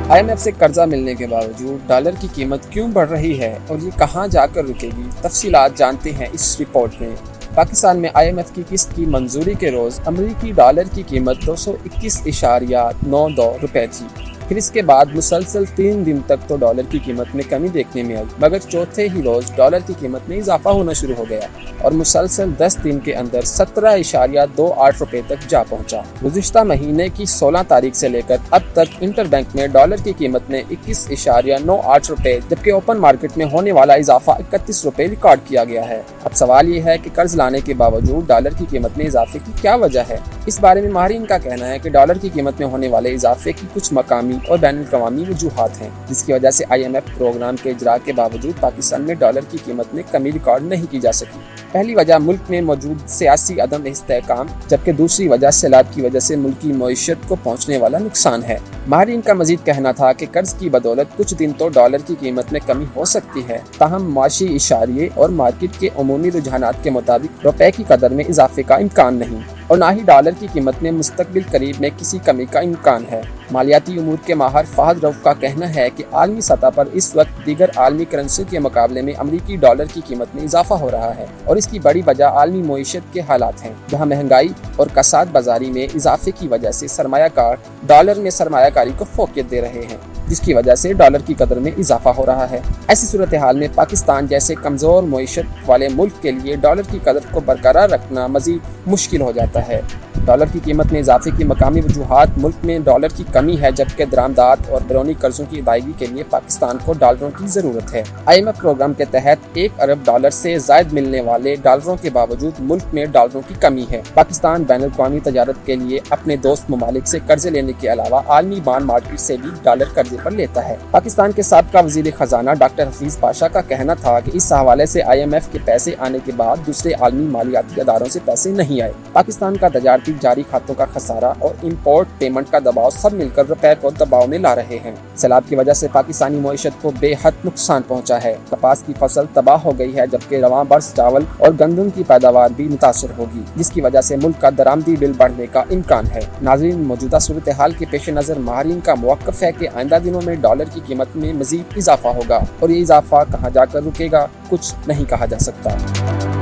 IMF سے قرضہ ملنے کے باوجود ڈالر کی قیمت کیوں بڑھ رہی ہے اور یہ کہاں جا کر رکے گی، تفصیلات جانتے ہیں اس رپورٹ میں۔ پاکستان میں IMF کی قسط کی منظوری کے روز امریکی ڈالر کی قیمت 221.92 روپے تھی۔ پھر اس کے بعد مسلسل 3 دن تک تو ڈالر کی قیمت میں کمی دیکھنے میں آئی، مگر چوتھے ہی روز ڈالر کی قیمت میں اضافہ ہونا شروع ہو گیا اور مسلسل 10 دن کے اندر 17.28 روپے تک جا پہنچا۔ گزشتہ مہینے کی 16 تاریخ سے لے کر اب تک انٹر بینک میں ڈالر کی قیمت میں 21.98 روپے جبکہ اوپن مارکیٹ میں ہونے والا اضافہ 31 روپے ریکارڈ کیا گیا ہے۔ اب سوال یہ ہے کہ قرض لانے کے باوجود ڈالر کی قیمت میں اضافے کی کیا وجہ ہے؟ اس بارے میں ماہرین کا کہنا ہے کہ ڈالر کی قیمت میں ہونے والے اضافے کی کچھ مقامی اور بین الاقوامی وجوہات ہیں، جس کی وجہ سے IMF پروگرام کے اجرا کے باوجود پاکستان میں ڈالر کی قیمت میں کمی ریکارڈ نہیں کی جا سکی۔ پہلی وجہ ملک میں موجود سیاسی عدم استحکام، جبکہ دوسری وجہ سیلاب کی وجہ سے ملکی معیشت کو پہنچنے والا نقصان ہے۔ ماہرین کا مزید کہنا تھا کہ قرض کی بدولت کچھ دن تو ڈالر کی قیمت میں کمی ہو سکتی ہے، تاہم معاشی اشاریے اور مارکیٹ کے عمومی رجحانات کے مطابق روپے کی قدر میں اضافے کا امکان نہیں، اور نہ ہی ڈالر کی قیمت میں مستقبل قریب میں کسی کمی کا امکان ہے۔ مالیاتی امور کے ماہر فہد رؤف کا کہنا ہے کہ عالمی سطح پر اس وقت دیگر عالمی کرنسی کے مقابلے میں امریکی ڈالر کی قیمت میں اضافہ ہو رہا ہے، اور اس کی بڑی وجہ عالمی معیشت کے حالات ہیں، جہاں مہنگائی اور کساد بازاری میں اضافے کی وجہ سے سرمایہ کار ڈالر میں سرمایہ کاری کو فوقیت دے رہے ہیں، جس کی وجہ سے ڈالر کی قدر میں اضافہ ہو رہا ہے۔ ایسی صورتحال میں پاکستان جیسے کمزور معیشت والے ملک کے لیے ڈالر کی قدر کو برقرار رکھنا مزید مشکل ہو جاتا ہے۔ ڈالر کی قیمت میں اضافے کی مقامی وجوہات ملک میں ڈالر کی کمی ہے، جبکہ درآمدات اور بیرونی قرضوں کی ادائیگی کے لیے پاکستان کو ڈالروں کی ضرورت ہے۔ IMF پروگرام کے تحت 1 ارب ڈالر سے زائد ملنے والے ڈالروں کے باوجود ملک میں ڈالروں کی کمی ہے۔ پاکستان بین الاقوامی تجارت کے لیے اپنے دوست ممالک سے قرضے لینے کے علاوہ عالمی بانڈ مارکیٹ سے بھی ڈالر قرضے پر لیتا ہے۔ پاکستان کے سابقہ وزیر خزانہ ڈاکٹر حفیظ پاشا کا کہنا تھا کہ اس حوالے سے IMF کے پیسے آنے کے بعد دوسرے عالمی مالیاتی اداروں سے پیسے نہیں آئے۔ پاکستان کا تجارتی جاری کھاتوں کا خسارہ اور امپورٹ پیمنٹ کا دباؤ سب مل کر روپے کو دباؤ میں لا رہے ہیں۔ سیلاب کی وجہ سے پاکستانی معیشت کو بے حد نقصان پہنچا ہے۔ کپاس کی فصل تباہ ہو گئی ہے، جبکہ رواں برس چاول اور گندم کی پیداوار بھی متاثر ہوگی، جس کی وجہ سے ملک کا درآمدی بل بڑھنے کا امکان ہے۔ ناظرین، موجودہ صورتحال کے پیش نظر ماہرین کا موقف ہے کہ آئندہ دنوں میں ڈالر کی قیمت میں مزید اضافہ ہوگا، اور یہ اضافہ کہاں جا کر رکے گا، کچھ نہیں کہا جا سکتا۔